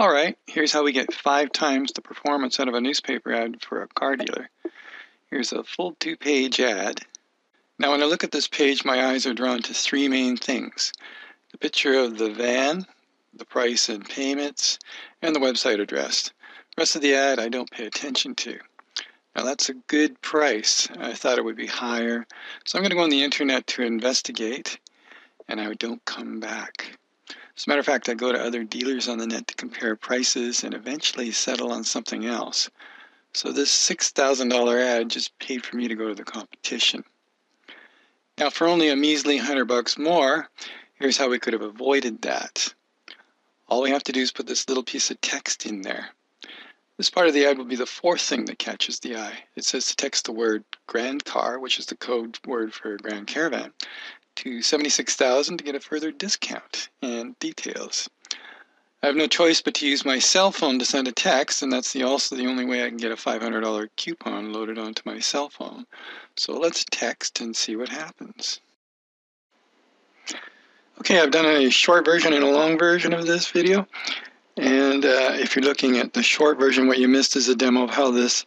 Alright, here's how we get 5 times the performance out of a newspaper ad for a car dealer. Here's a full 2-page ad. Now when I look at this page, my eyes are drawn to 3 main things. The picture of the van, the price and payments, and the website address. The rest of the ad I don't pay attention to. Now that's a good price. I thought it would be higher. So I'm going to go on the internet to investigate, and I don't come back. As a matter of fact, I go to other dealers on the net to compare prices and eventually settle on something else. So this $6,000 ad just paid for me to go to the competition. Now for only a measly $100 more, here's how we could have avoided that. All we have to do is put this little piece of text in there. This part of the ad will be the 4th thing that catches the eye. It says to text the word Grand Car, which is the code word for Grand Caravan, to 76,000 to get a further discount and details. I have no choice but to use my cell phone to send a text, and that's also the only way I can get a $500 coupon loaded onto my cell phone. So let's text and see what happens. Okay, I've done a short version and a long version of this video. And if you're looking at the short version, what you missed is a demo of how this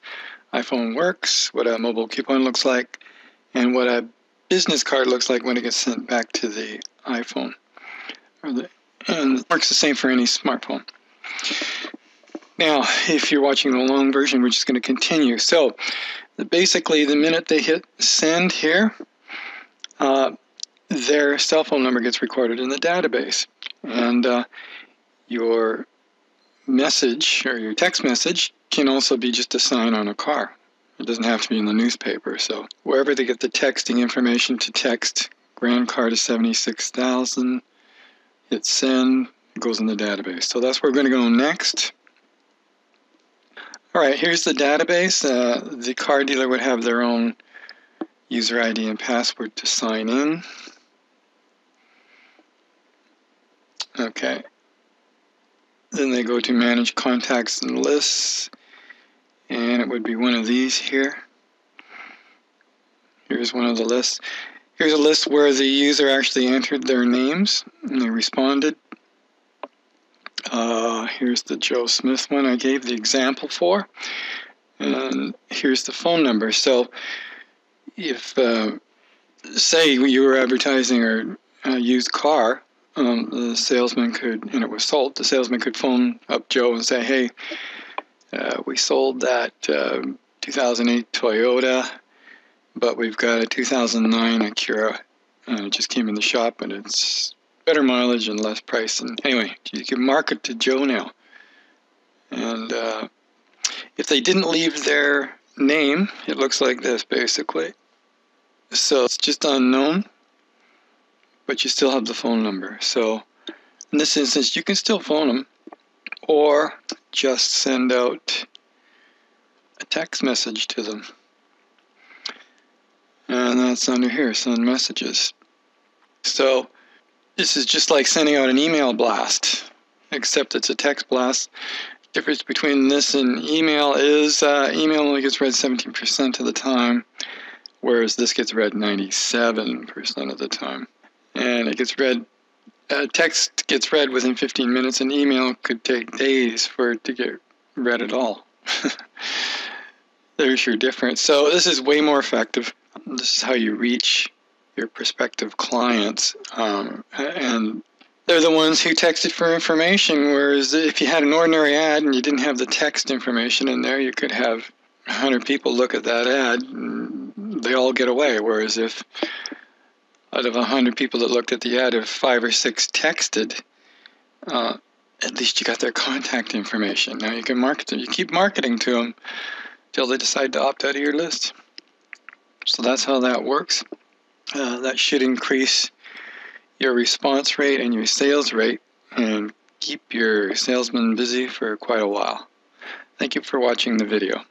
iPhone works, what a mobile coupon looks like, and what a business card looks like when it gets sent back to the iPhone. And it works the same for any smartphone. Now, if you're watching the long version, we're just going to continue. So, basically, the minute they hit send here, their cell phone number gets recorded in the database. And your message, or your text message, can also be just a sign on a car. It doesn't have to be in the newspaper. So wherever they get the texting information to text Grand Car to 76,000, hit send, it goes in the database. So that's where we're going to go next. All right, here's the database. The car dealer would have their own user ID and password to sign in. Okay. Then they go to manage contacts and lists. And it would be one of these here. Here's one of the lists. Here's a list where the user actually entered their names and they responded. Here's the Joe Smith one I gave the example for. And here's the phone number. So if, say you were advertising a used car, the salesman could, and it was sold, the salesman could phone up Joe and say, hey, we sold that 2008 Toyota, but we've got a 2009 Acura, and it just came in the shop, and it's better mileage and less price. And anyway, you can market to Joe now. And if they didn't leave their name, it looks like this, basically. So it's just unknown, but you still have the phone number. So in this instance, you can still phone them, or just send out a text message to them. And that's under here, send messages. So this is just like sending out an email blast, except it's a text blast. The difference between this and email is email only gets read 17% of the time, whereas this gets read 97% of the time. And it gets read, text gets read within 15 minutes, and email could take days for it to get read at all. There's your difference. So this is way more effective. This is how you reach your prospective clients. And they're the ones who texted for information, whereas if you had an ordinary ad and you didn't have the text information in there, you could have 100 people look at that ad and they all get away. Whereas if out of 100 people that looked at the ad, if 5 or 6 texted, at least you got their contact information. Now you can market them. You keep marketing to them until they decide to opt out of your list. So that's how that works. That should increase your response rate and your sales rate and keep your salesman busy for quite a while. Thank you for watching the video.